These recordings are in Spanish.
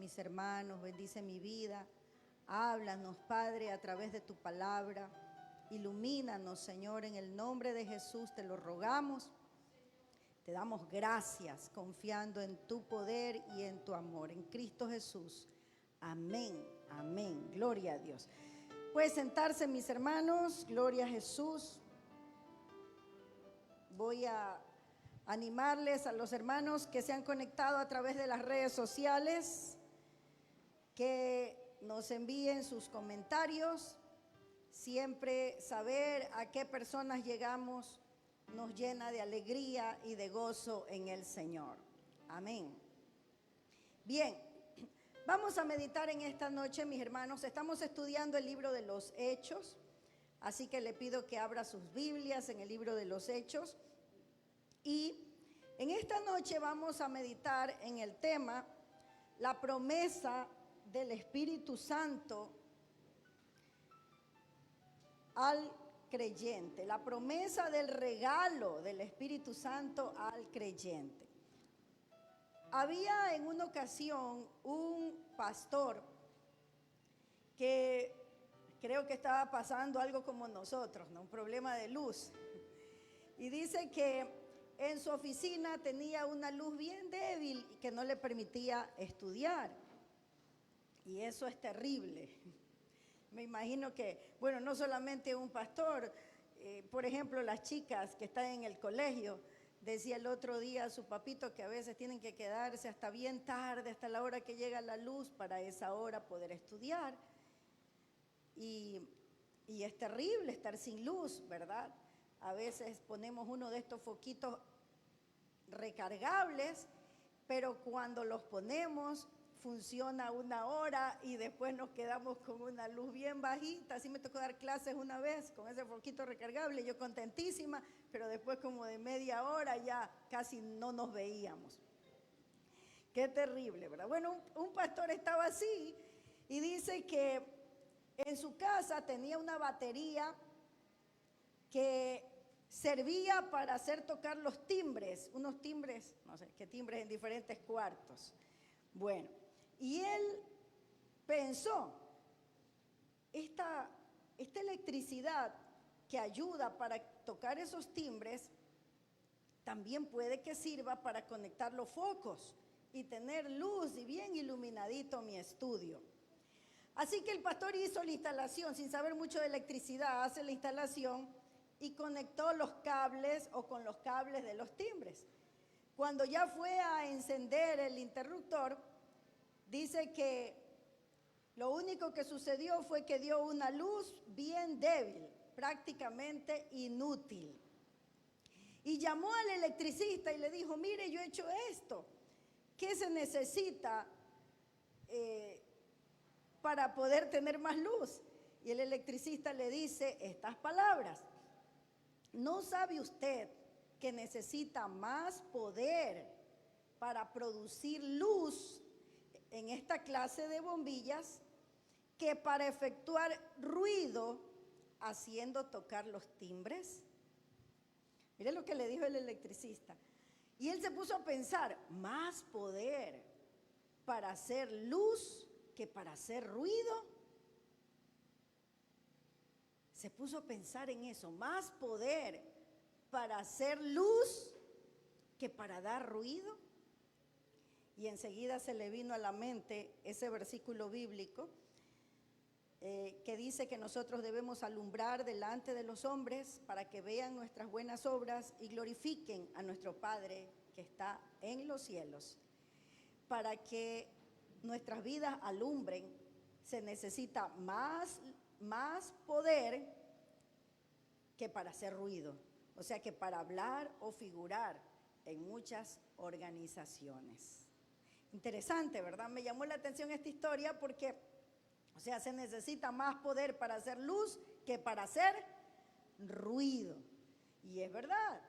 mis hermanos, bendice mi vida. Háblanos, Padre, a través de tu palabra. Ilumínanos, Señor, en el nombre de Jesús te lo rogamos. Te damos gracias confiando en tu poder y en tu amor. En Cristo Jesús. Amén, amén. Gloria a Dios. Pueden sentarse, mis hermanos. Gloria a Jesús. Voy a animarles a los hermanos que se han conectado a través de las redes sociales, que nos envíen sus comentarios. Siempre saber a qué personas llegamos nos llena de alegría y de gozo en el Señor. Amén. Bien, vamos a meditar en esta noche, mis hermanos. Estamos estudiando el libro de los Hechos, así que le pido que abra sus Biblias en el libro de los Hechos. Y en esta noche vamos a meditar en el tema, la promesa del Espíritu Santo al creyente, la promesa del regalo del Espíritu Santo al creyente. Había en una ocasión un pastor que creo que estaba pasando algo como nosotros, ¿no? Un problema de luz. Y dice que en su oficina tenía una luz bien débil que no le permitía estudiar. Y eso es terrible. Me imagino que, bueno, no solamente un pastor, por ejemplo, las chicas que están en el colegio, decía el otro día a su papito que a veces tienen que quedarse hasta bien tarde, hasta la hora que llega la luz, para esa hora poder estudiar. Y es terrible estar sin luz, ¿verdad? A veces ponemos uno de estos foquitos recargables, pero cuando los ponemos funciona una hora y después nos quedamos con una luz bien bajita. Así me tocó dar clases una vez con ese foquito recargable, yo contentísima, pero después como de media hora ya casi no nos veíamos. Qué terrible, ¿verdad? Bueno, un pastor estaba así y dice que en su casa tenía una batería que servía para hacer tocar los timbres, unos timbres, no sé qué timbres en diferentes cuartos. Bueno, y él pensó, esta electricidad que ayuda para tocar esos timbres, también puede que sirva para conectar los focos y tener luz y bien iluminadito mi estudio. Así que el pastor hizo la instalación, sin saber mucho de electricidad, hace la instalación y conectó los cables o con los cables de los timbres. Cuando ya fue a encender el interruptor, dice que lo único que sucedió fue que dio una luz bien débil, prácticamente inútil. Y llamó al electricista y le dijo, mire, yo he hecho esto. ¿Qué se necesita para poder tener más luz? Y el electricista le dice estas palabras. ¿No sabe usted que necesita más poder para producir luz en esta clase de bombillas que para efectuar ruido haciendo tocar los timbres? Mire lo que le dijo el electricista. Y él se puso a pensar, más poder para hacer luz que para hacer ruido. Se puso a pensar en eso, más poder para hacer luz que para dar ruido. Y enseguida se le vino a la mente ese versículo bíblico que dice que nosotros debemos alumbrar delante de los hombres para que vean nuestras buenas obras y glorifiquen a nuestro Padre que está en los cielos. Para que nuestras vidas alumbren, se necesita más poder que para hacer ruido. O sea que para hablar o figurar en muchas organizaciones. Interesante, ¿verdad? Me llamó la atención esta historia porque, o sea, se necesita más poder para hacer luz que para hacer ruido. Y es verdad.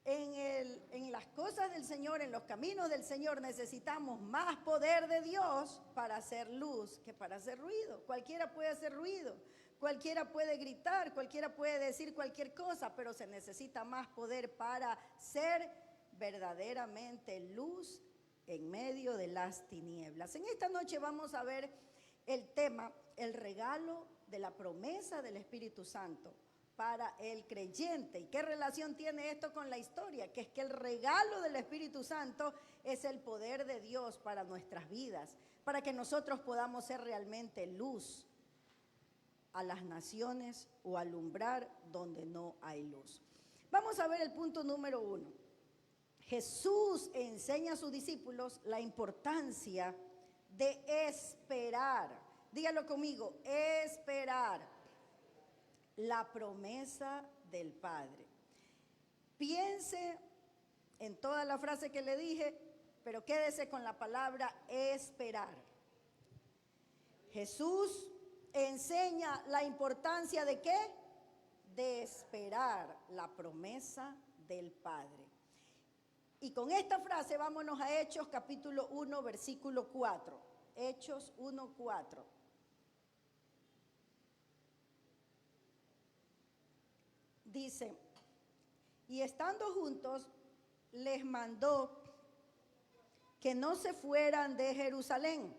En las cosas del Señor, en los caminos del Señor, necesitamos más poder de Dios para hacer luz que para hacer ruido. Cualquiera puede hacer ruido, cualquiera puede gritar, cualquiera puede decir cualquier cosa, pero se necesita más poder para ser verdaderamente luz en medio de las tinieblas. En esta noche vamos a ver el tema, el regalo de la promesa del Espíritu Santo para el creyente. ¿Y qué relación tiene esto con la historia? Que es que el regalo del Espíritu Santo es el poder de Dios para nuestras vidas, para que nosotros podamos ser realmente luz a las naciones o alumbrar donde no hay luz. Vamos a ver el punto número 1. Jesús enseña a sus discípulos la importancia de esperar. Dígalo conmigo, esperar la promesa del Padre. Piense en toda la frase que le dije, pero quédese con la palabra esperar. Jesús enseña la importancia de ¿qué? De esperar la promesa del Padre. Y con esta frase vámonos a Hechos capítulo 1, versículo 4. Hechos 1, 4. Dice, y estando juntos, les mandó que no se fueran de Jerusalén,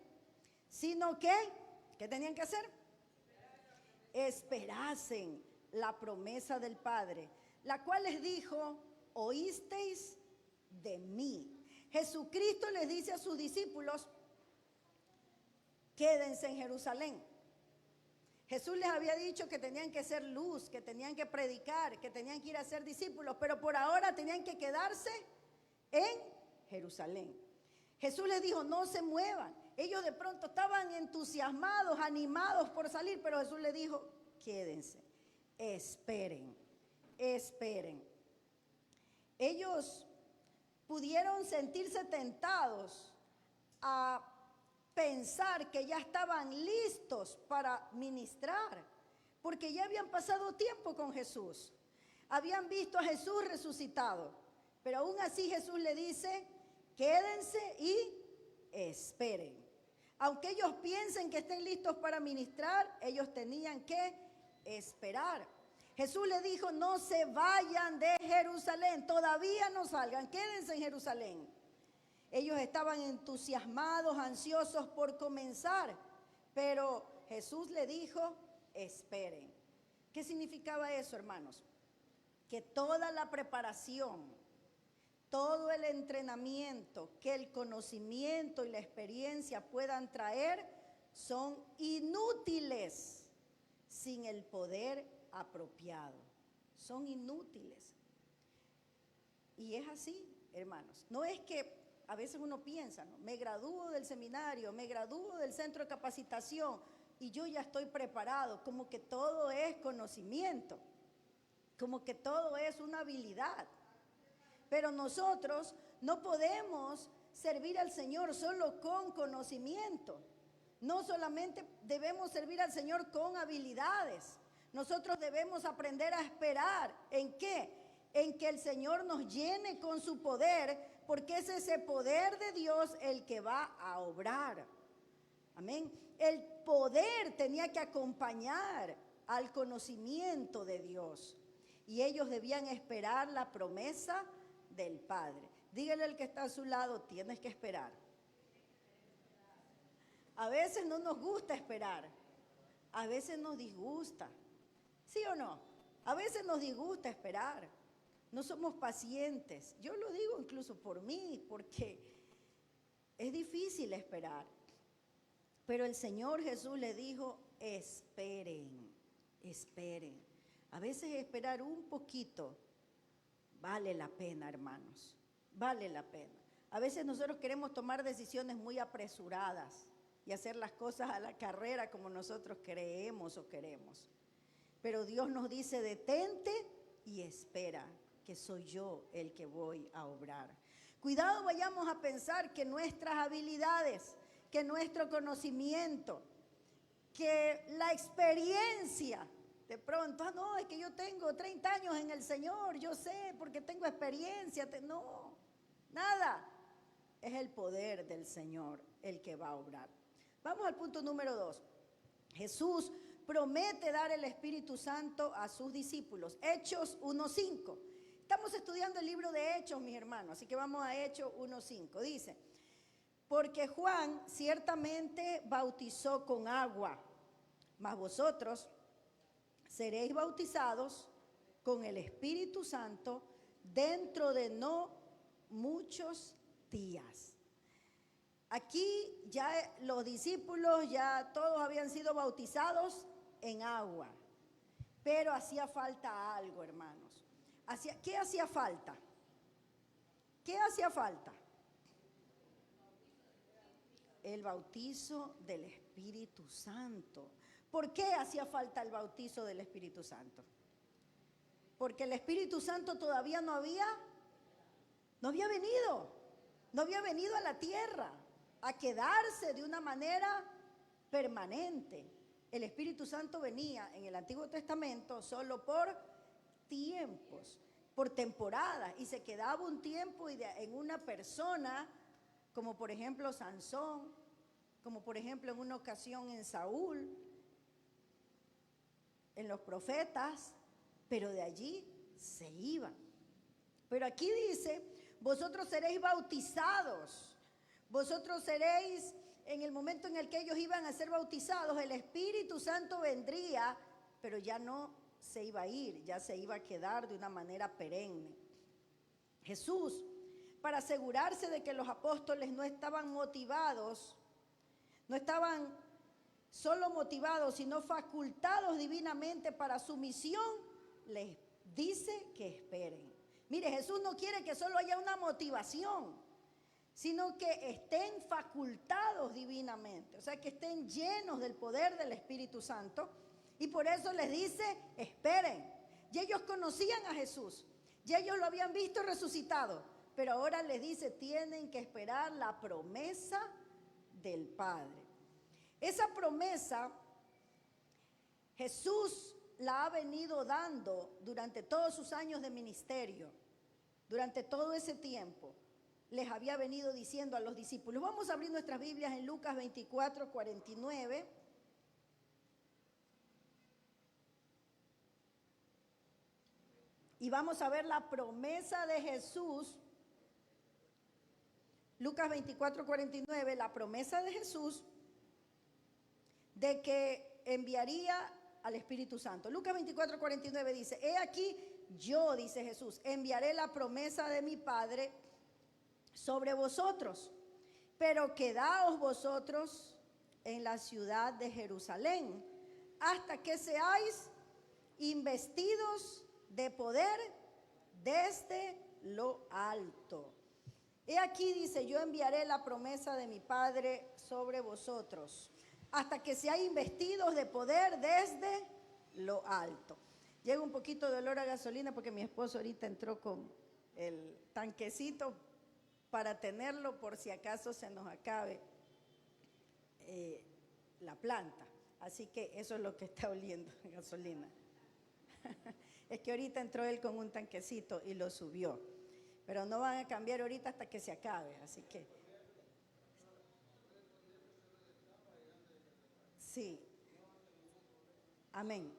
sino que, ¿qué tenían que hacer? Esperasen la promesa del Padre, la cual les dijo, oísteis de mí. Jesucristo les dice a sus discípulos, quédense en Jerusalén. Jesús les había dicho que tenían que ser luz, que tenían que predicar, que tenían que ir a ser discípulos, pero por ahora tenían que quedarse en Jerusalén. Jesús les dijo, no se muevan. Ellos de pronto estaban entusiasmados, animados por salir, pero Jesús les dijo, quédense, esperen, esperen. Ellos pudieron sentirse tentados a pensar que ya estaban listos para ministrar, porque ya habían pasado tiempo con Jesús, habían visto a Jesús resucitado, pero aún así Jesús le dice, quédense y esperen. Aunque ellos piensen que estén listos para ministrar, ellos tenían que esperar. Jesús le dijo, no se vayan de Jerusalén, todavía no salgan, quédense en Jerusalén. Ellos estaban entusiasmados, ansiosos por comenzar, pero Jesús le dijo, esperen. ¿Qué significaba eso, hermanos? Que toda la preparación, todo el entrenamiento, que el conocimiento y la experiencia puedan traer, son inútiles sin el poder apropiado. Son inútiles. Y es así, hermanos. No es que a veces uno piensa, ¿no? Me gradúo del seminario, me gradúo del centro de capacitación y yo ya estoy preparado, como que todo es conocimiento, como que todo es una habilidad. Pero nosotros no podemos servir al Señor solo con conocimiento. No solamente debemos servir al Señor con habilidades. Nosotros debemos aprender a esperar. ¿En qué? En que el Señor nos llene con su poder, porque es ese poder de Dios el que va a obrar. Amén. El poder tenía que acompañar al conocimiento de Dios. Y ellos debían esperar la promesa del Padre. Dígale al que está a su lado, tienes que esperar. A veces no nos gusta esperar. A veces nos disgusta. ¿Sí o no? A veces nos disgusta esperar. No somos pacientes. Yo lo digo incluso por mí, porque es difícil esperar. Pero el Señor Jesús le dijo, esperen, esperen. A veces esperar un poquito vale la pena, hermanos. Vale la pena. A veces nosotros queremos tomar decisiones muy apresuradas y hacer las cosas a la carrera como nosotros creemos o queremos. Pero Dios nos dice, detente y espera, que soy yo el que voy a obrar. Cuidado, vayamos a pensar que nuestras habilidades, que nuestro conocimiento, que la experiencia, de pronto, no, es que yo tengo 30 años en el Señor, yo sé, porque tengo experiencia. No, nada. Es el poder del Señor el que va a obrar. Vamos al punto número 2. Jesús promete dar el Espíritu Santo a sus discípulos. Hechos 1:5. Estamos estudiando el libro de Hechos, mis hermanos, así que vamos a Hechos 1:5. Dice, porque Juan ciertamente bautizó con agua, mas vosotros seréis bautizados con el Espíritu Santo dentro de no muchos días. Aquí ya los discípulos, ya todos habían sido bautizados en agua, pero hacía falta algo, hermanos. ¿Qué hacía falta? ¿Qué hacía falta? El bautizo del Espíritu Santo. ¿Por qué hacía falta el bautizo del Espíritu Santo? Porque el Espíritu Santo todavía no había venido a la tierra a quedarse de una manera permanente. El Espíritu Santo venía en el Antiguo Testamento solo por tiempos, por temporadas, y se quedaba un tiempo en una persona, como por ejemplo Sansón, como por ejemplo en una ocasión en Saúl, en los profetas, pero de allí se iban. Pero aquí dice, vosotros seréis bautizados. Vosotros seréis, en el momento en el que ellos iban a ser bautizados, el Espíritu Santo vendría, pero ya no se iba a ir, ya se iba a quedar de una manera perenne. Jesús, para asegurarse de que los apóstoles no estaban motivados, no estaban solo motivados, sino facultados divinamente para su misión, les dice que esperen. Mire, Jesús no quiere que solo haya una motivación, sino que estén facultados divinamente, o sea, que estén llenos del poder del Espíritu Santo, y por eso les dice, esperen. Y ellos conocían a Jesús, y ellos lo habían visto resucitado, pero ahora les dice, tienen que esperar la promesa del Padre. Esa promesa, Jesús la ha venido dando durante todos sus años de ministerio, durante todo ese tiempo. Les había venido diciendo a los discípulos. Vamos a abrir nuestras Biblias en Lucas 24, 49. Y vamos a ver la promesa de Jesús. Lucas 24, 49, la promesa de Jesús de que enviaría al Espíritu Santo. Lucas 24, 49 dice, he aquí yo, dice Jesús, enviaré la promesa de mi Padre sobre vosotros, pero quedaos vosotros en la ciudad de Jerusalén hasta que seáis investidos de poder desde lo alto. He aquí dice, yo enviaré la promesa de mi Padre sobre vosotros hasta que seáis investidos de poder desde lo alto. Llega un poquito de olor a gasolina porque mi esposo ahorita entró con el tanquecito para tenerlo por si acaso se nos acabe la planta. Así que eso es lo que está oliendo, gasolina. Es que ahorita entró él con un tanquecito y lo subió. Pero no van a cambiar ahorita hasta que se acabe, así que... Sí. Amén.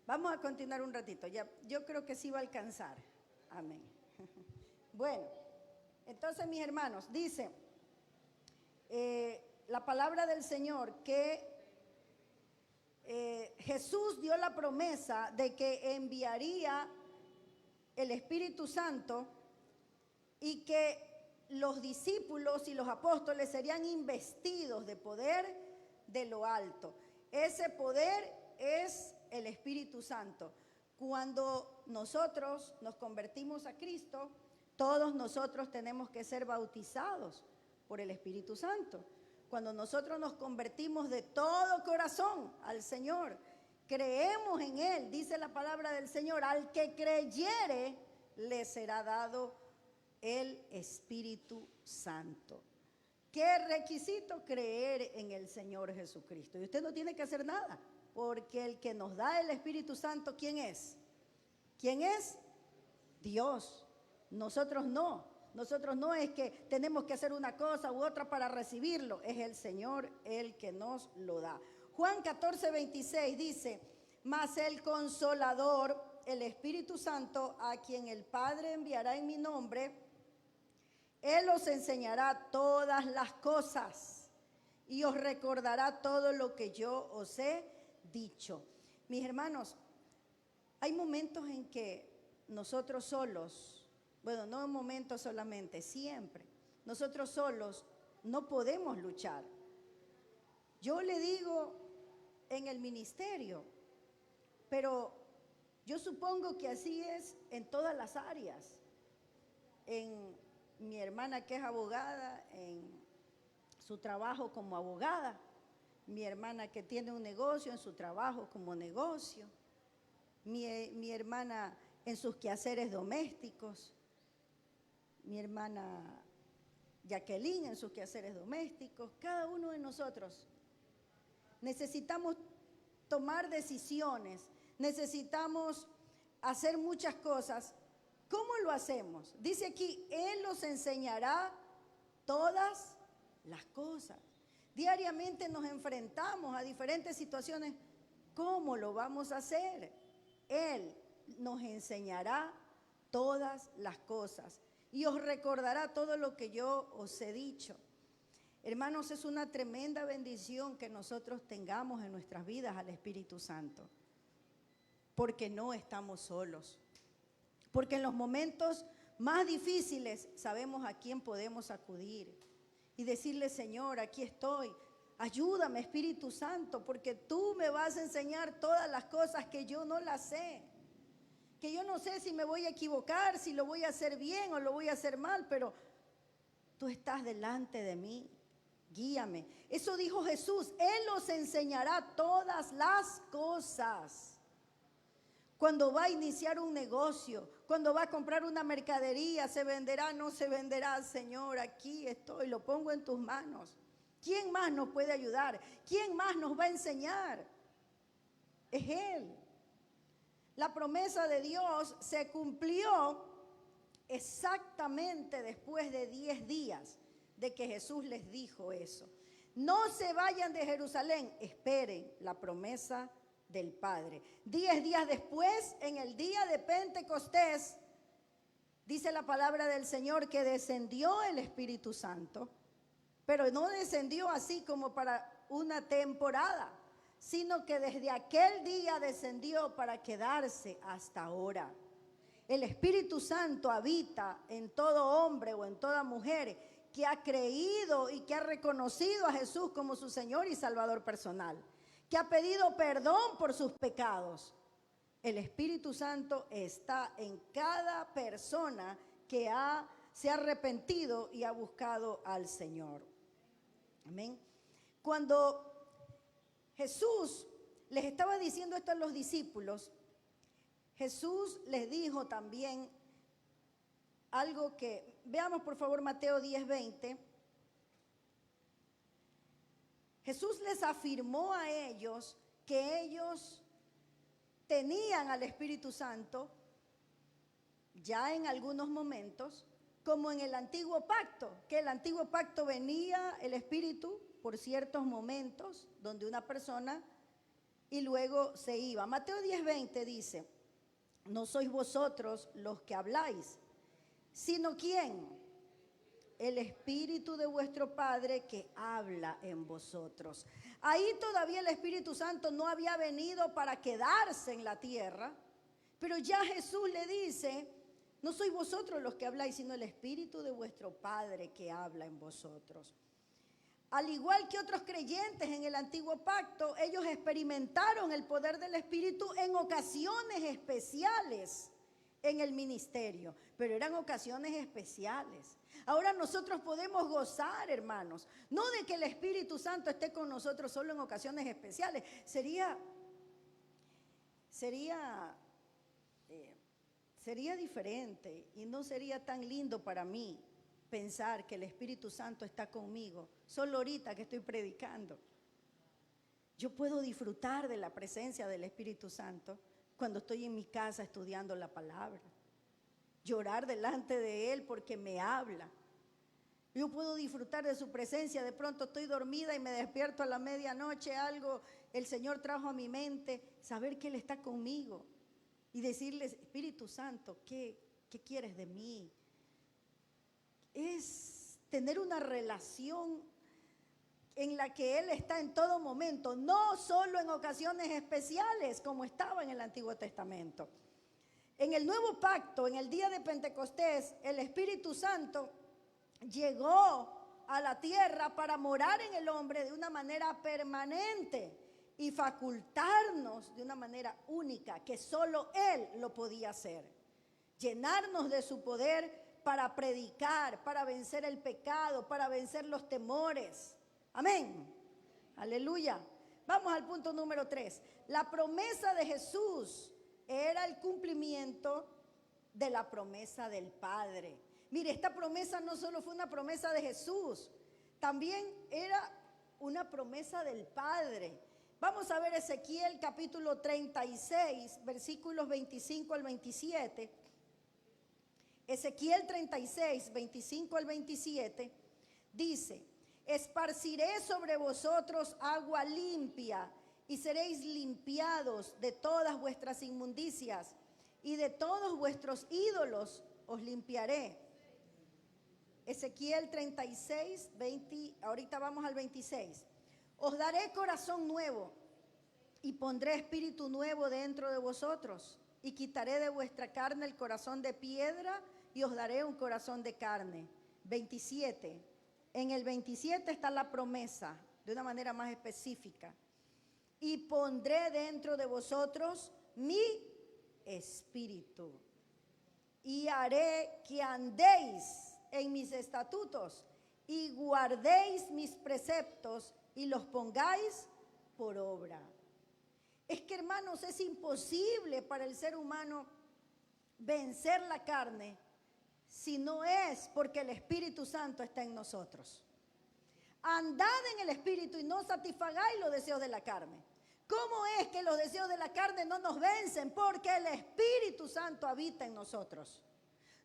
Vamos a continuar un ratito. Ya, yo creo que sí va a alcanzar. Amén. Bueno, entonces mis hermanos, dice la palabra del Señor que Jesús dio la promesa de que enviaría el Espíritu Santo y que los discípulos y los apóstoles serían investidos de poder de lo alto. Ese poder es el Espíritu Santo. Cuando nosotros nos convertimos a Cristo, todos nosotros tenemos que ser bautizados por el Espíritu Santo. Cuando nosotros nos convertimos de todo corazón al Señor, creemos en Él, dice la palabra del Señor, al que creyere le será dado el Espíritu Santo. ¿Qué requisito? Creer en el Señor Jesucristo. Y usted no tiene que hacer nada, porque el que nos da el Espíritu Santo, ¿quién es? ¿Quién es? Dios. Nosotros no. Nosotros no es que tenemos que hacer una cosa u otra para recibirlo. Es el Señor el que nos lo da. Juan 14, 26 dice, mas el Consolador, el Espíritu Santo, a quien el Padre enviará en mi nombre, Él os enseñará todas las cosas y os recordará todo lo que yo os he dicho. Mis hermanos, hay momentos en que nosotros solos, bueno, no en momentos solamente, siempre, nosotros solos no podemos luchar. Yo le digo en el ministerio, pero yo supongo que así es en todas las áreas. En mi hermana que es abogada, en su trabajo como abogada, mi hermana que tiene un negocio, en su trabajo como negocio, mi hermana en sus quehaceres domésticos, mi hermana Jacqueline en sus quehaceres domésticos, cada uno de nosotros necesitamos tomar decisiones, necesitamos hacer muchas cosas. ¿Cómo lo hacemos? Dice aquí, Él os enseñará todas las cosas. Diariamente nos enfrentamos a diferentes situaciones. ¿Cómo lo vamos a hacer? Él nos enseñará todas las cosas y os recordará todo lo que yo os he dicho. Hermanos, es una tremenda bendición que nosotros tengamos en nuestras vidas al Espíritu Santo, porque no estamos solos, porque en los momentos más difíciles sabemos a quién podemos acudir y decirle, Señor, aquí estoy, ayúdame Espíritu Santo, porque tú me vas a enseñar todas las cosas que yo no las sé, que yo no sé si me voy a equivocar, si lo voy a hacer bien o lo voy a hacer mal, pero tú estás delante de mí. Guíame. Eso dijo Jesús. Él os enseñará todas las cosas. Cuando va a iniciar un negocio, cuando va a comprar una mercadería, se venderá, no se venderá, Señor, aquí estoy, lo pongo en tus manos. ¿Quién más nos puede ayudar? ¿Quién más nos va a enseñar? Es Él. La promesa de Dios se cumplió exactamente después de 10 días de que Jesús les dijo eso. No se vayan de Jerusalén, esperen la promesa del Padre. 10 días después, en el día de Pentecostés, dice la palabra del Señor que descendió el Espíritu Santo, pero no descendió así como para una temporada, sino que desde aquel día descendió para quedarse hasta ahora. El Espíritu Santo habita en todo hombre o en toda mujer que ha creído y que ha reconocido a Jesús como su Señor y Salvador personal, que ha pedido perdón por sus pecados. El Espíritu Santo está en cada persona que se ha arrepentido y ha buscado al Señor. Amén. Cuando Jesús les estaba diciendo esto a los discípulos, Jesús les dijo también algo que, veamos por favor Mateo 10:20. Jesús les afirmó a ellos que ellos tenían al Espíritu Santo ya en algunos momentos, como en el antiguo pacto, que el antiguo pacto venía el Espíritu por ciertos momentos donde una persona y luego se iba. Mateo 10:20 dice, no sois vosotros los que habláis, sino ¿quién? El Espíritu de vuestro Padre que habla en vosotros. Ahí todavía el Espíritu Santo no había venido para quedarse en la tierra, pero ya Jesús le dice, no sois vosotros los que habláis, sino el Espíritu de vuestro Padre que habla en vosotros. Al igual que otros creyentes en el antiguo pacto, ellos experimentaron el poder del Espíritu en ocasiones especiales en el ministerio, pero eran ocasiones especiales. Ahora nosotros podemos gozar, hermanos, no de que el Espíritu Santo esté con nosotros solo en ocasiones especiales. Sería diferente y no sería tan lindo para mí pensar que el Espíritu Santo está conmigo solo ahorita que estoy predicando. Yo puedo disfrutar de la presencia del Espíritu Santo cuando estoy en mi casa estudiando la palabra, llorar delante de Él porque me habla. Yo puedo disfrutar de su presencia. De pronto estoy dormida y me despierto a la medianoche, algo el Señor trajo a mi mente, saber que Él está conmigo y decirle, Espíritu Santo, ¿qué quieres de mí? es tener una relación en la que Él está en todo momento, no solo en ocasiones especiales como estaba en el Antiguo Testamento. En el Nuevo Pacto, en el día de Pentecostés, el Espíritu Santo llegó a la tierra para morar en el hombre de una manera permanente y facultarnos de una manera única, que solo Él lo podía hacer. Llenarnos de su poder para predicar, para vencer el pecado, para vencer los temores. Amén. Aleluya. Vamos al punto número 3. La promesa de Jesús era el cumplimiento de la promesa del Padre. Mire, esta promesa no solo fue una promesa de Jesús, también era una promesa del Padre. Vamos a ver Ezequiel capítulo 36, versículos 25 al 27. Ezequiel 36, 25 al 27, dice: esparciré sobre vosotros agua limpia, y seréis limpiados de todas vuestras inmundicias, y de todos vuestros ídolos os limpiaré. Ezequiel 36, 20, ahorita vamos al 26. Os daré corazón nuevo, y pondré espíritu nuevo dentro de vosotros, y quitaré de vuestra carne el corazón de piedra, y os daré un corazón de carne. 27. En el 27 está la promesa, de una manera más específica. Y pondré dentro de vosotros mi espíritu, y haré que andéis en mis estatutos, y guardéis mis preceptos, y los pongáis por obra. Es que, hermanos, es imposible para el ser humano vencer la carne si no es porque el Espíritu Santo está en nosotros. Andad en el Espíritu y no satisfagáis los deseos de la carne. ¿Cómo es que los deseos de la carne no nos vencen? Porque el Espíritu Santo habita en nosotros.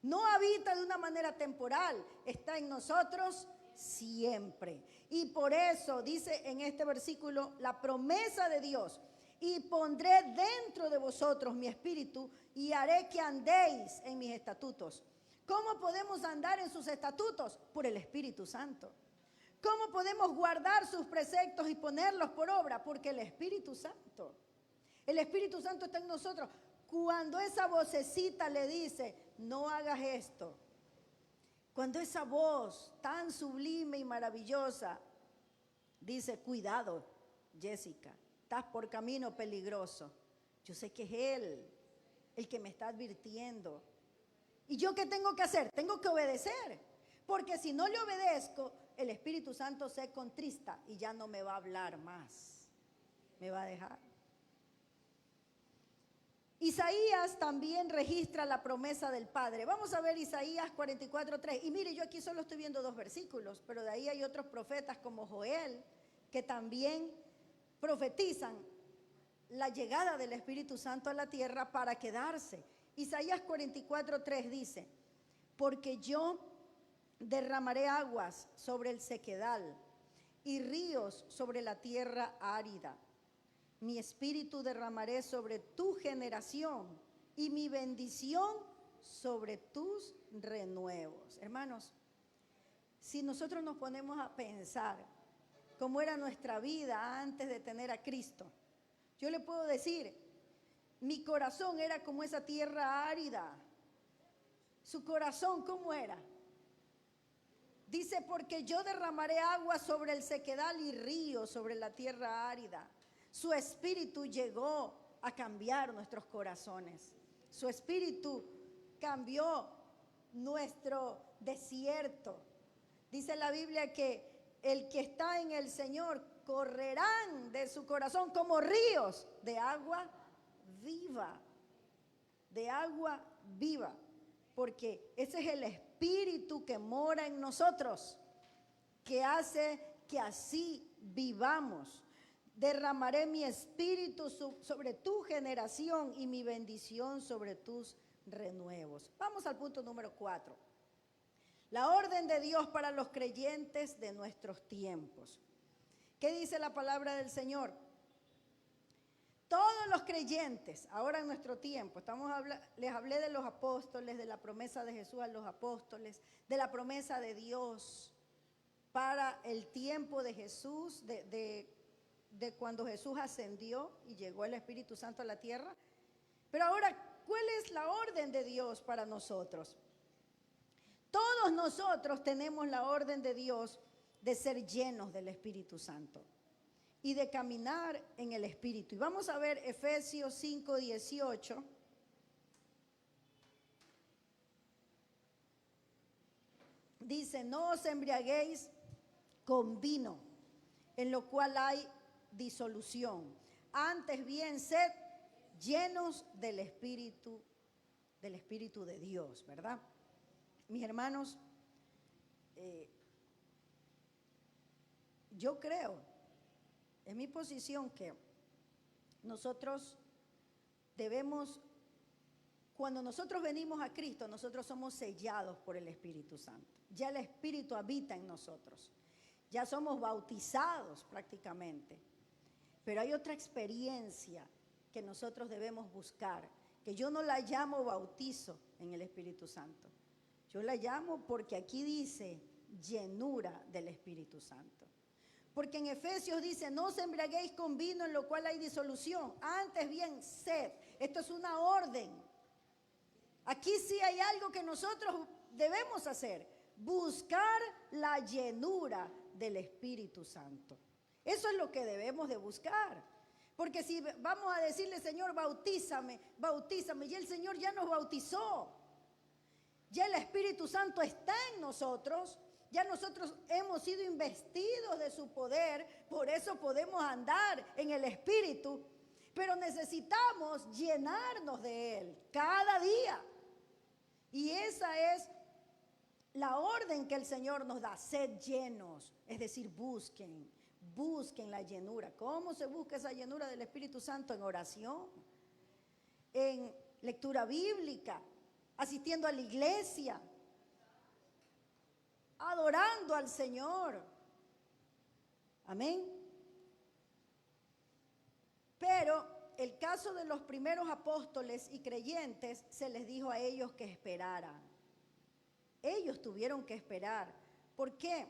No habita de una manera temporal, está en nosotros siempre. Y por eso dice en este versículo la promesa de Dios: y pondré dentro de vosotros mi espíritu, y haré que andéis en mis estatutos. ¿Cómo podemos andar en sus estatutos? Por el Espíritu Santo. ¿Cómo podemos guardar sus preceptos y ponerlos por obra? Porque el Espíritu Santo está en nosotros. Cuando esa vocecita le dice, no hagas esto, cuando esa voz tan sublime y maravillosa dice, cuidado, Jessica, estás por camino peligroso, yo sé que es Él el que me está advirtiendo. ¿Y yo qué tengo que hacer? Tengo que obedecer, porque si no le obedezco, el Espíritu Santo se contrista y ya no me va a hablar más, me va a dejar. Isaías también registra la promesa del Padre. Vamos a ver Isaías 44:3. Y mire, yo aquí solo estoy viendo 2 versículos, pero de ahí hay otros profetas como Joel, que también profetizan la llegada del Espíritu Santo a la tierra para quedarse. Isaías 44:3 dice: porque yo derramaré aguas sobre el sequedal y ríos sobre la tierra árida. Mi espíritu derramaré sobre tu generación y mi bendición sobre tus renuevos. Hermanos, si nosotros nos ponemos a pensar cómo era nuestra vida antes de tener a Cristo, yo le puedo decir, mi corazón era como esa tierra árida. Su corazón, ¿cómo era? Dice, porque yo derramaré agua sobre el sequedal y ríos sobre la tierra árida. Su espíritu llegó a cambiar nuestros corazones. Su espíritu cambió nuestro desierto. Dice la Biblia que el que está en el Señor correrán de su corazón como ríos de agua viva. De agua viva. Porque ese es el espíritu que mora en nosotros, que hace que así vivamos. Derramaré mi espíritu sobre tu generación y mi bendición sobre tus renuevos. Vamos al punto número 4. La orden de Dios para los creyentes de nuestros tiempos. ¿Qué dice la palabra del Señor? todos los creyentes, ahora en nuestro tiempo, les hablé de los apóstoles, de la promesa de Jesús a los apóstoles, de la promesa de Dios para el tiempo de Jesús, de cuando Jesús ascendió y llegó el Espíritu Santo a la tierra. Pero ahora, ¿cuál es la orden de Dios para nosotros? Todos nosotros tenemos la orden de Dios de ser llenos del Espíritu Santo y de caminar en el Espíritu. Y vamos a ver Efesios 5:18. Dice, no os embriaguéis con vino, en lo cual hay disolución. Antes bien, sed llenos del Espíritu de Dios, ¿verdad? Mis hermanos, yo creo, es mi posición, que nosotros debemos, cuando nosotros venimos a Cristo, nosotros somos sellados por el Espíritu Santo. Ya el Espíritu habita en nosotros. Ya somos bautizados prácticamente. Pero hay otra experiencia que nosotros debemos buscar, que yo no la llamo bautizo en el Espíritu Santo. Yo la llamo porque aquí dice llenura del Espíritu Santo. Porque en Efesios dice, no os embriaguéis con vino en lo cual hay disolución, antes bien sed. Esto es una orden. Aquí sí hay algo que nosotros debemos hacer, buscar la llenura del Espíritu Santo. Eso es lo que debemos de buscar. Porque si vamos a decirle, Señor, bautízame, bautízame, y el Señor ya nos bautizó. Ya el Espíritu Santo está en nosotros. Ya nosotros hemos sido investidos de su poder, por eso podemos andar en el Espíritu, pero necesitamos llenarnos de Él cada día. Y esa es la orden que el Señor nos da, sed llenos, es decir, busquen la llenura. ¿Cómo se busca esa llenura del Espíritu Santo? En oración, en lectura bíblica, asistiendo a la iglesia, adorando al Señor. Amén. Pero el caso de los primeros apóstoles y creyentes, se les dijo a ellos que esperaran. Ellos tuvieron que esperar. ¿Por qué?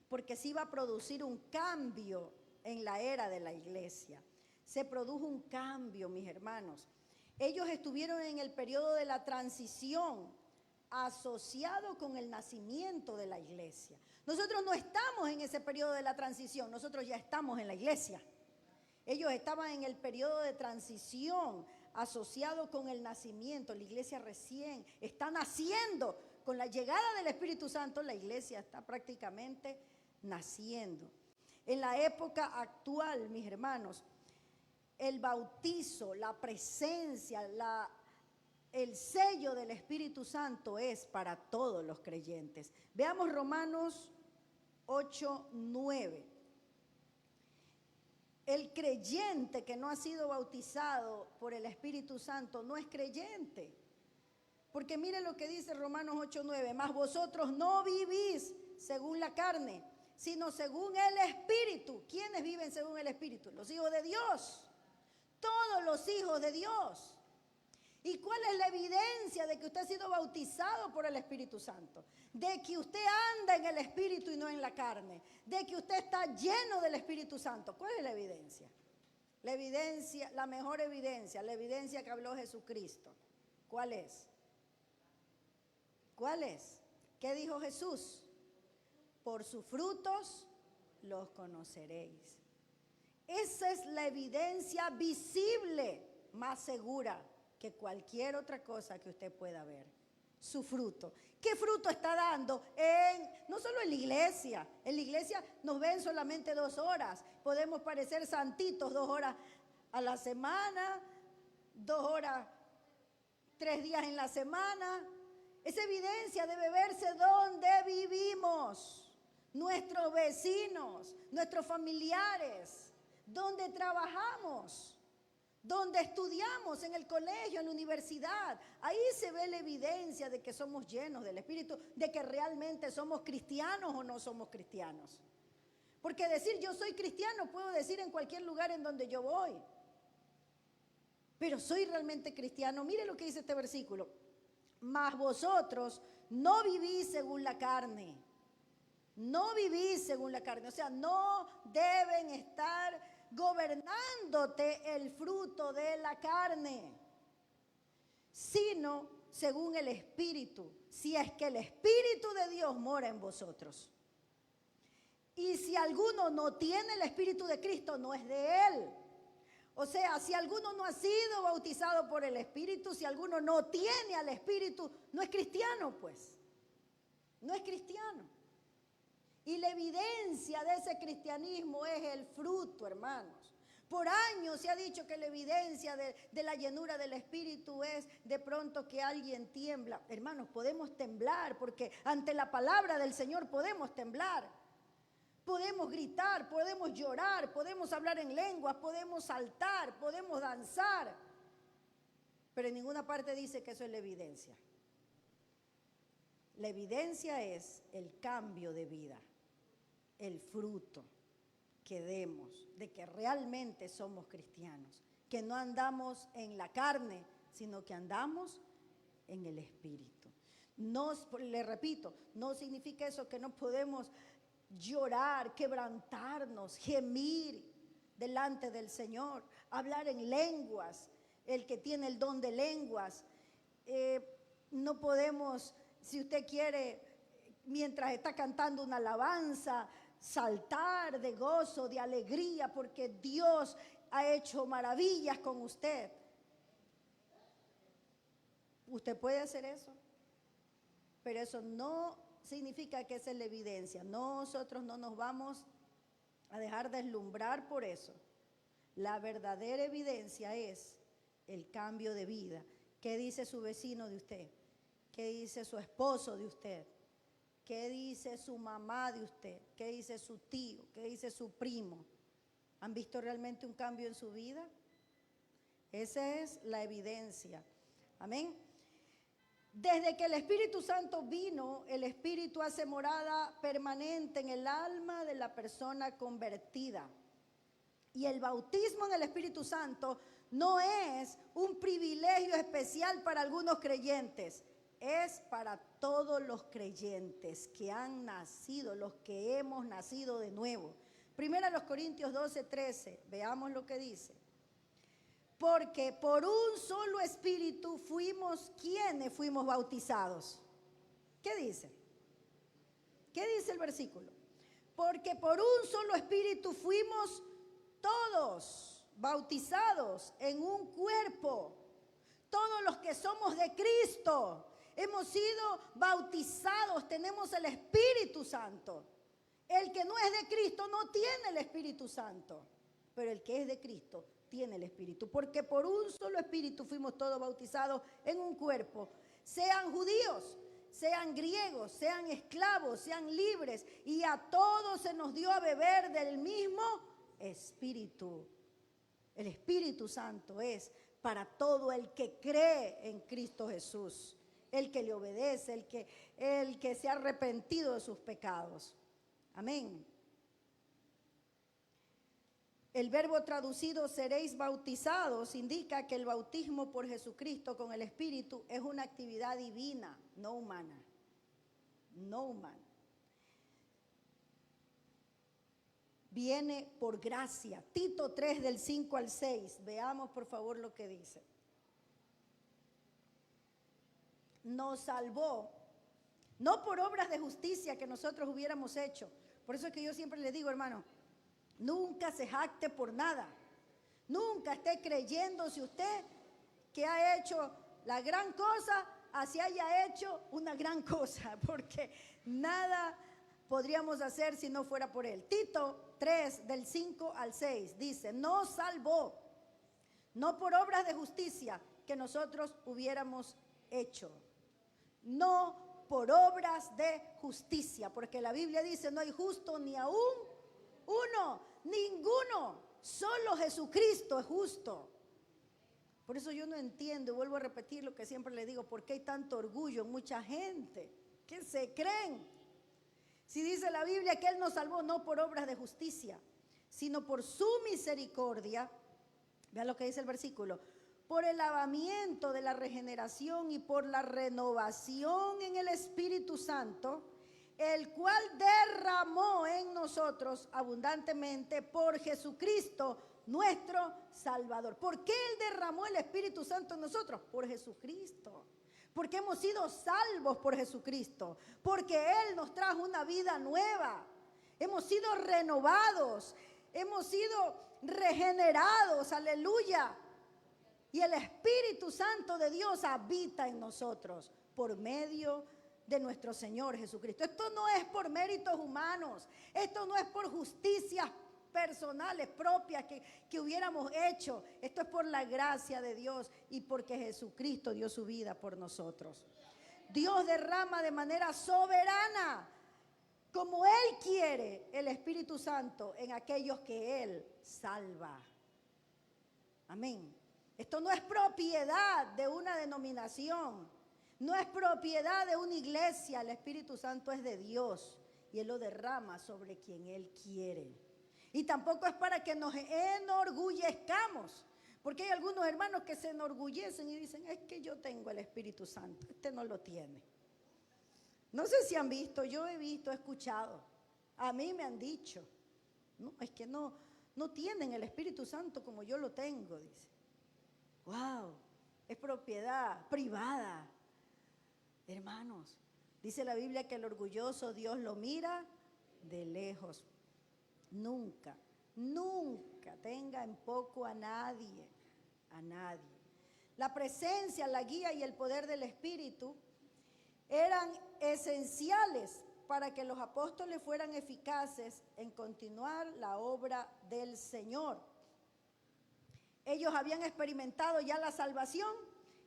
Porque se iba a producir un cambio en la era de la iglesia. Se produjo un cambio, mis hermanos. Ellos estuvieron en el periodo de la transición, asociado con el nacimiento de la iglesia. Nosotros no estamos en ese periodo de la transición, nosotros ya estamos en la iglesia. Ellos estaban en el periodo de transición, asociado con el nacimiento. La iglesia recién está naciendo. Con la llegada del Espíritu Santo, la iglesia está prácticamente naciendo. En la época actual, mis hermanos, el bautizo, la presencia, el sello del Espíritu Santo es para todos los creyentes. Veamos Romanos 8:9. El creyente que no ha sido bautizado por el Espíritu Santo no es creyente. Porque mire lo que dice Romanos 8:9. Mas vosotros no vivís según la carne, sino según el Espíritu. ¿Quiénes viven según el Espíritu? Los hijos de Dios. Todos los hijos de Dios. ¿Y cuál es la evidencia de que usted ha sido bautizado por el Espíritu Santo? De que usted anda en el Espíritu y no en la carne. De que usted está lleno del Espíritu Santo. ¿Cuál es la evidencia? La evidencia, la mejor evidencia, la evidencia que habló Jesucristo. ¿Cuál es? ¿Cuál es? ¿Qué dijo Jesús? Por sus frutos los conoceréis. Esa es la evidencia visible más segura que cualquier otra cosa que usted pueda ver. Su fruto. ¿Qué fruto está dando? No solo en la iglesia. En la iglesia nos ven solamente 2 horas. Podemos parecer santitos 2 horas a la semana, 2 horas, 3 días en la semana. Esa evidencia debe verse donde vivimos, nuestros vecinos, nuestros familiares, donde trabajamos, donde estudiamos, en el colegio, en la universidad. Ahí se ve la evidencia de que somos llenos del Espíritu, de que realmente somos cristianos o no somos cristianos. Porque decir yo soy cristiano puedo decir en cualquier lugar en donde yo voy. pero soy realmente cristiano. Mire lo que dice este versículo. Mas vosotros no vivís según la carne. No vivís según la carne. O sea, no deben estar gobernándote el fruto de la carne, sino según el Espíritu, si es que el Espíritu de Dios mora en vosotros. Y si alguno no tiene el Espíritu de Cristo, no es de él. O sea, si alguno no ha sido bautizado por el Espíritu, si alguno no tiene al Espíritu, no es cristiano, pues. No es cristiano. Y la evidencia de ese cristianismo es el fruto, hermanos. Por años se ha dicho que la evidencia de la llenura del Espíritu es de pronto que alguien tiembla. Hermanos, podemos temblar porque ante la palabra del Señor podemos temblar. Podemos gritar, podemos llorar, podemos hablar en lenguas, podemos saltar, podemos danzar. Pero en ninguna parte dice que eso es la evidencia. La evidencia es el cambio de vida, el fruto que demos de que realmente somos cristianos, que no andamos en la carne, sino que andamos en el Espíritu. No, le repito, no significa eso que no podemos llorar, quebrantarnos, gemir delante del Señor, hablar en lenguas, el que tiene el don de lenguas. No podemos, si usted quiere, mientras está cantando una alabanza, saltar de gozo, de alegría, porque Dios ha hecho maravillas con usted. Usted puede hacer eso, pero eso no significa que esa es la evidencia. Nosotros no nos vamos a dejar deslumbrar por eso. La verdadera evidencia es el cambio de vida. ¿Qué dice su vecino de usted? ¿Qué dice su esposo de usted? ¿Qué dice su mamá de usted? ¿Qué dice su tío? ¿Qué dice su primo? ¿Han visto realmente un cambio en su vida? Esa es la evidencia. Amén. Desde que el Espíritu Santo vino, el Espíritu hace morada permanente en el alma de la persona convertida. Y el bautismo en el Espíritu Santo no es un privilegio especial para algunos creyentes. Es para todos los creyentes que han nacido, los que hemos nacido de nuevo. Primera los Corintios 12:13, veamos lo que dice. Porque por un solo espíritu fuimos quienes fuimos bautizados. ¿Qué dice? ¿Qué dice el versículo? Porque por un solo espíritu fuimos todos bautizados en un cuerpo. Todos los que somos de Cristo hemos sido bautizados, tenemos el Espíritu Santo. El que no es de Cristo no tiene el Espíritu Santo, pero el que es de Cristo tiene el Espíritu. Porque por un solo Espíritu fuimos todos bautizados en un cuerpo, sean judíos, sean griegos, sean esclavos, sean libres, y a todos se nos dio a beber del mismo Espíritu. El Espíritu Santo es para todo el que cree en Cristo Jesús, el que le obedece, el que se ha arrepentido de sus pecados. Amén. El verbo traducido seréis bautizados indica que el bautismo por Jesucristo con el Espíritu es una actividad divina, no humana. No humana. Viene por gracia. Tito 3 del 5 al 6. Veamos por favor lo que dice. Nos salvó, no por obras de justicia que nosotros hubiéramos hecho. Por eso es que yo siempre le digo, hermano, nunca se jacte por nada. Nunca esté creyendo si usted que ha hecho la gran cosa, así haya hecho una gran cosa, porque nada podríamos hacer si no fuera por él. Tito 3 del 5 al 6 dice, nos salvó, no por obras de justicia que nosotros hubiéramos hecho, no por obras de justicia, porque la Biblia dice no hay justo ni aún uno, ninguno, solo Jesucristo es justo. Por eso yo no entiendo, y vuelvo a repetir lo que siempre le digo, ¿por qué hay tanto orgullo en mucha gente que se creen? Si dice la Biblia que Él nos salvó no por obras de justicia, sino por su misericordia, vean lo que dice el versículo, por el lavamiento de la regeneración y por la renovación en el Espíritu Santo, el cual derramó en nosotros abundantemente por Jesucristo, nuestro Salvador. ¿Por qué Él derramó el Espíritu Santo en nosotros? Por Jesucristo. Porque hemos sido salvos por Jesucristo. Porque Él nos trajo una vida nueva. Hemos sido renovados. Hemos sido regenerados. Aleluya. Y el Espíritu Santo de Dios habita en nosotros por medio de nuestro Señor Jesucristo. Esto no es por méritos humanos. Esto no es por justicias personales propias que hubiéramos hecho. Esto es por la gracia de Dios y porque Jesucristo dio su vida por nosotros. Dios derrama de manera soberana, como Él quiere, el Espíritu Santo en aquellos que Él salva. Amén. Esto no es propiedad de una denominación, no es propiedad de una iglesia. El Espíritu Santo es de Dios y Él lo derrama sobre quien Él quiere. Y tampoco es para que nos enorgullezcamos, porque hay algunos hermanos que se enorgullecen y dicen, es que yo tengo el Espíritu Santo, este no lo tiene. No sé si han visto, yo he visto, he escuchado, a mí me han dicho, no, es que no tienen el Espíritu Santo como yo lo tengo, dice. Wow, es propiedad privada. Hermanos, dice la Biblia que el orgulloso Dios lo mira de lejos. Nunca, nunca tenga en poco a nadie, a nadie. La presencia, la guía y el poder del Espíritu eran esenciales para que los apóstoles fueran eficaces en continuar la obra del Señor. Ellos habían experimentado ya la salvación,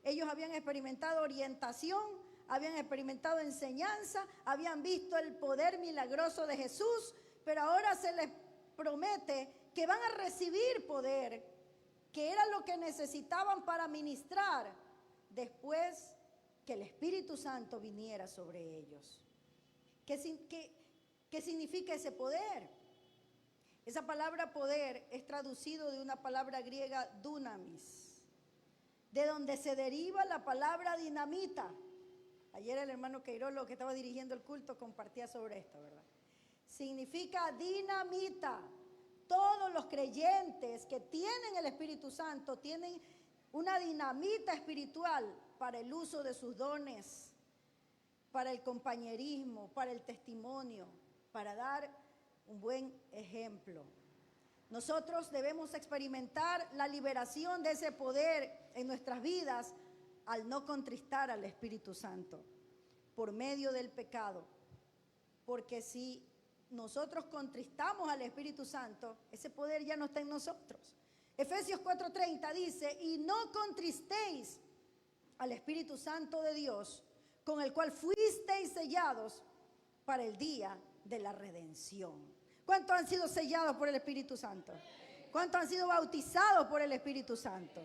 ellos habían experimentado orientación, habían experimentado enseñanza, habían visto el poder milagroso de Jesús, pero ahora se les promete que van a recibir poder, que era lo que necesitaban para ministrar después que el Espíritu Santo viniera sobre ellos. ¿Qué significa ese poder? Esa palabra poder es traducido de una palabra griega dunamis, de donde se deriva la palabra dinamita. Ayer el hermano Queirolo, que estaba dirigiendo el culto, compartía sobre esto, ¿verdad? Significa dinamita. Todos los creyentes que tienen el Espíritu Santo tienen una dinamita espiritual para el uso de sus dones, para el compañerismo, para el testimonio, para dar un buen ejemplo. Nosotros debemos experimentar la liberación de ese poder en nuestras vidas al no contristar al Espíritu Santo por medio del pecado. Porque si nosotros contristamos al Espíritu Santo, ese poder ya no está en nosotros. Efesios 4:30 dice, y no contristéis al Espíritu Santo de Dios, con el cual fuisteis sellados para el día de la redención. ¿Cuántos han sido sellados por el Espíritu Santo? ¿Cuántos han sido bautizados por el Espíritu Santo?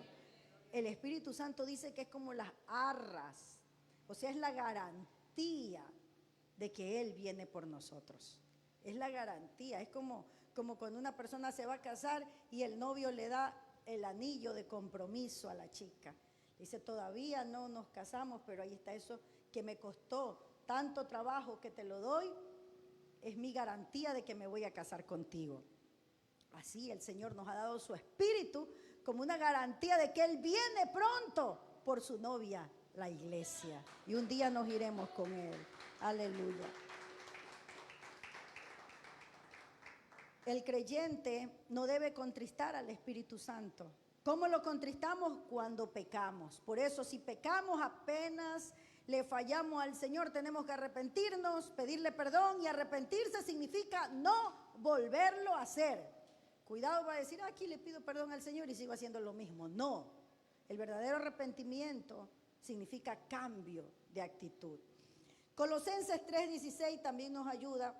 El Espíritu Santo dice que es como las arras, o sea, es la garantía de que Él viene por nosotros. Es la garantía, es como cuando una persona se va a casar y el novio le da el anillo de compromiso a la chica. Dice, todavía no nos casamos, pero ahí está eso que me costó tanto trabajo que te lo doy, es mi garantía de que me voy a casar contigo. Así el Señor nos ha dado su Espíritu como una garantía de que Él viene pronto por su novia, la iglesia. Y un día nos iremos con Él. Aleluya. El creyente no debe contristar al Espíritu Santo. ¿Cómo lo contristamos? Cuando pecamos. Por eso, si pecamos apenas le fallamos al Señor, tenemos que arrepentirnos, pedirle perdón, y arrepentirse significa no volverlo a hacer. Cuidado para decir, aquí le pido perdón al Señor y sigo haciendo lo mismo. No, el verdadero arrepentimiento significa cambio de actitud. Colosenses 3:16 también nos ayuda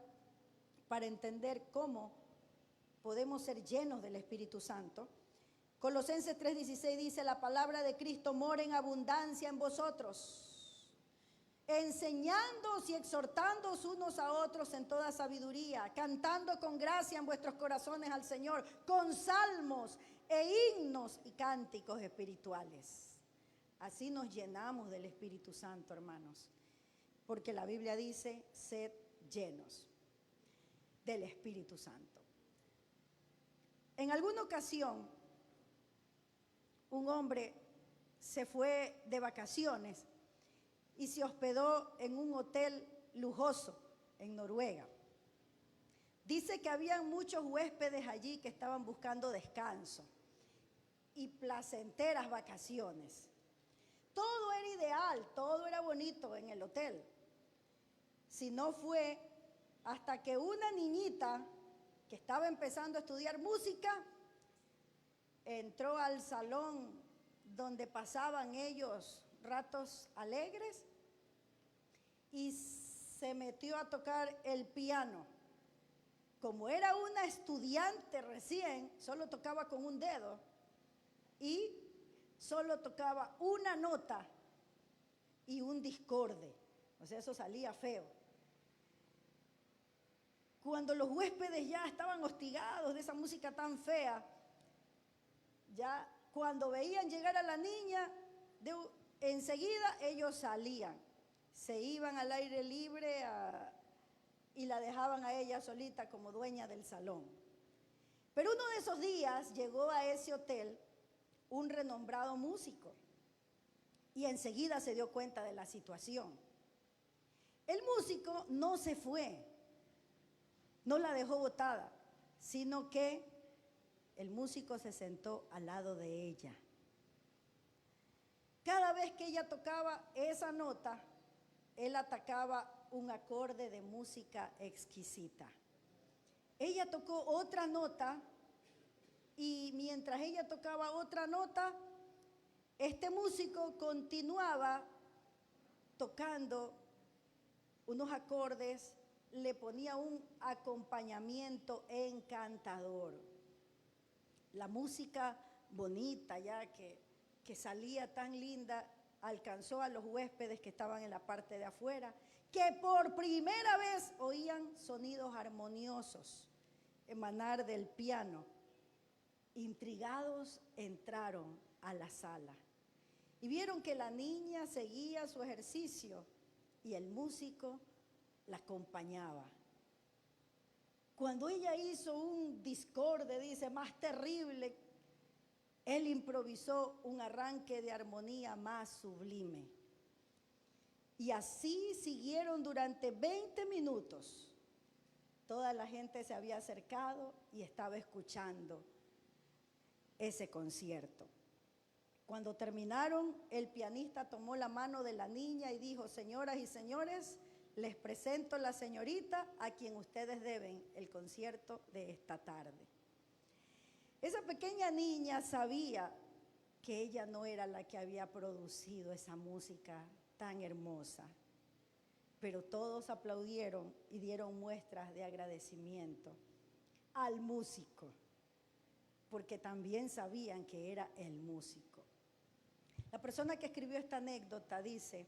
para entender cómo podemos ser llenos del Espíritu Santo. Colosenses 3:16 dice, la palabra de Cristo mora en abundancia en vosotros, enseñándoos y exhortándoos unos a otros en toda sabiduría, cantando con gracia en vuestros corazones al Señor, con salmos e himnos y cánticos espirituales. Así nos llenamos del Espíritu Santo, hermanos, porque la Biblia dice, sed llenos del Espíritu Santo. En alguna ocasión, un hombre se fue de vacaciones y se hospedó en un hotel lujoso en Noruega. Dice que había muchos huéspedes allí que estaban buscando descanso y placenteras vacaciones. Todo era ideal, todo era bonito en el hotel. Si no fue hasta que una niñita que estaba empezando a estudiar música entró al salón donde pasaban ellos ratos alegres y se metió a tocar el piano. Como era una estudiante recién, solo tocaba con un dedo y solo tocaba una nota y un discorde. O sea, eso salía feo. Cuando los huéspedes ya estaban hostigados de esa música tan fea, ya cuando veían llegar a la niña, enseguida ellos salían. Se iban al aire libre y la dejaban a ella solita como dueña del salón. Pero uno de esos días llegó a ese hotel un renombrado músico y enseguida se dio cuenta de la situación. El músico no se fue, no la dejó botada, sino que el músico se sentó al lado de ella. Cada vez que ella tocaba esa nota, él atacaba un acorde de música exquisita. Ella tocó otra nota y mientras ella tocaba otra nota, este músico continuaba tocando unos acordes, le ponía un acompañamiento encantador. La música bonita ya que salía tan linda alcanzó a los huéspedes que estaban en la parte de afuera, que por primera vez oían sonidos armoniosos emanar del piano. Intrigados entraron a la sala y vieron que la niña seguía su ejercicio y el músico la acompañaba. Cuando ella hizo un discorde, dice, más terrible, él improvisó un arranque de armonía más sublime. Y así siguieron durante 20 minutos. Toda la gente se había acercado y estaba escuchando ese concierto. Cuando terminaron, el pianista tomó la mano de la niña y dijo, señoras y señores, les presento a la señorita a quien ustedes deben el concierto de esta tarde. Esa pequeña niña sabía que ella no era la que había producido esa música tan hermosa, pero todos aplaudieron y dieron muestras de agradecimiento al músico, porque también sabían que era el músico. La persona que escribió esta anécdota dice,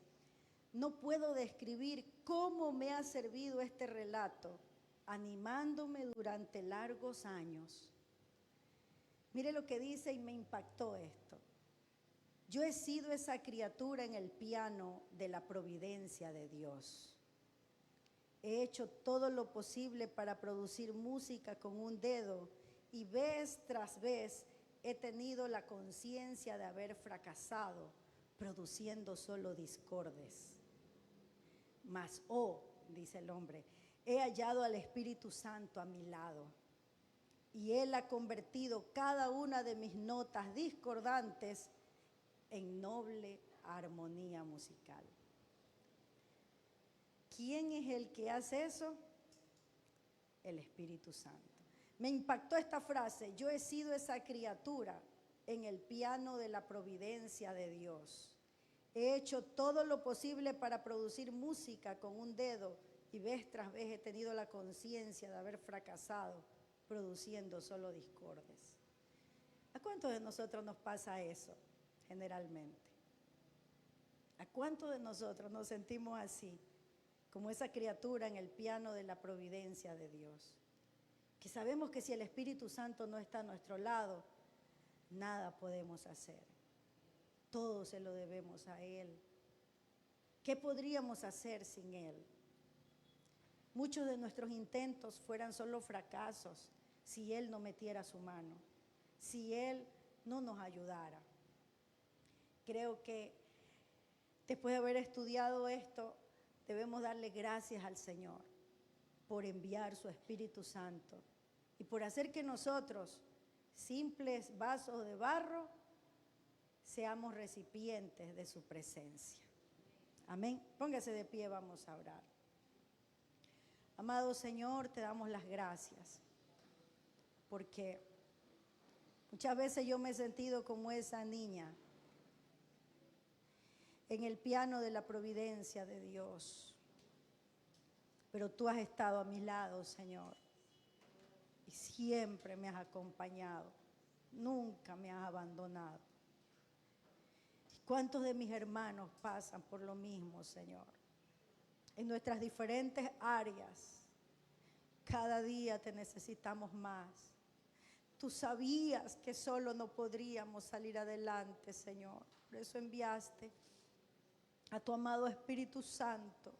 no puedo describir cómo me ha servido este relato, animándome durante largos años. Mire lo que dice y me impactó esto. Yo he sido esa criatura en el piano de la providencia de Dios. He hecho todo lo posible para producir música con un dedo y vez tras vez he tenido la conciencia de haber fracasado produciendo solo discordes. Mas, dice el hombre, he hallado al Espíritu Santo a mi lado y Él ha convertido cada una de mis notas discordantes en noble armonía musical. ¿Quién es el que hace eso? El Espíritu Santo. Me impactó esta frase, yo he sido esa criatura en el piano de la providencia de Dios. He hecho todo lo posible para producir música con un dedo y vez tras vez he tenido la conciencia de haber fracasado produciendo solo discordes. ¿A cuántos de nosotros nos pasa eso generalmente? ¿A cuántos de nosotros nos sentimos así, como esa criatura en el piano de la providencia de Dios? Que sabemos que si el Espíritu Santo no está a nuestro lado, nada podemos hacer. Todo se lo debemos a Él. ¿Qué podríamos hacer sin Él? Muchos de nuestros intentos fueran solo fracasos si Él no metiera su mano, si Él no nos ayudara. Creo que después de haber estudiado esto, debemos darle gracias al Señor por enviar su Espíritu Santo y por hacer que nosotros, simples vasos de barro, seamos recipientes de su presencia. Amén. Póngase de pie, vamos a orar. Amado Señor, te damos las gracias, porque muchas veces yo me he sentido como esa niña en el piano de la providencia de Dios. Pero tú has estado a mi lado, Señor, y siempre me has acompañado, nunca me has abandonado. ¿Cuántos de mis hermanos pasan por lo mismo, Señor? En nuestras diferentes áreas, cada día te necesitamos más. Tú sabías que solo no podríamos salir adelante, Señor. Por eso enviaste a tu amado Espíritu Santo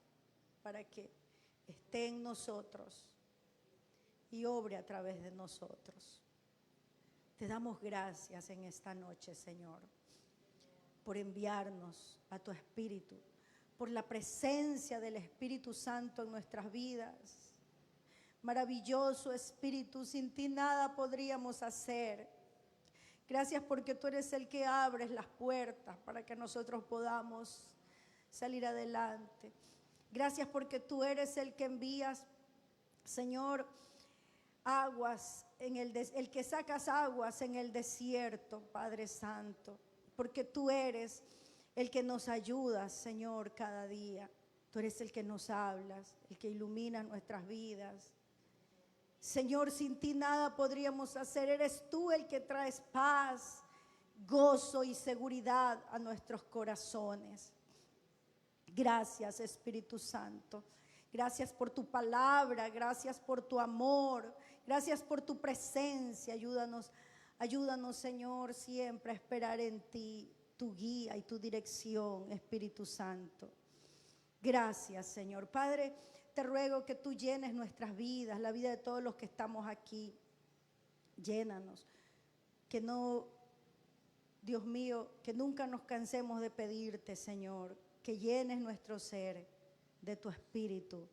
para que esté en nosotros y obre a través de nosotros. Te damos gracias en esta noche, Señor, por enviarnos a tu Espíritu, por la presencia del Espíritu Santo en nuestras vidas. Maravilloso Espíritu, sin ti nada podríamos hacer. Gracias porque tú eres el que abres las puertas para que nosotros podamos salir adelante. Gracias porque tú eres el que envías, Señor, aguas, el que sacas aguas en el desierto, Padre Santo. Porque tú eres el que nos ayuda, Señor, cada día. Tú eres el que nos hablas, el que ilumina nuestras vidas. Señor, sin ti nada podríamos hacer. Eres tú el que traes paz, gozo y seguridad a nuestros corazones. Gracias, Espíritu Santo. Gracias por tu palabra, gracias por tu amor, gracias por tu presencia. Ayúdanos, Señor, siempre a esperar en ti, tu guía y tu dirección, Espíritu Santo. Gracias, Señor. Padre, te ruego que tú llenes nuestras vidas, la vida de todos los que estamos aquí. Llénanos. Que no, Dios mío, que nunca nos cansemos de pedirte, Señor, que llenes nuestro ser de tu Espíritu.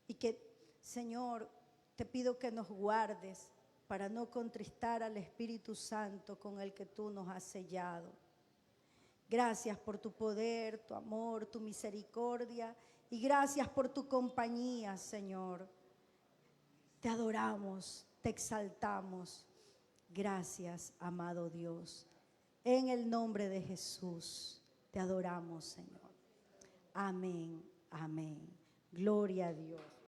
Y que, Señor, te pido que nos guardes para no contristar al Espíritu Santo con el que tú nos has sellado. Gracias por tu poder, tu amor, tu misericordia y gracias por tu compañía, Señor. Te adoramos, te exaltamos. Gracias, amado Dios. En el nombre de Jesús, te adoramos, Señor. Amén, amén. Gloria a Dios.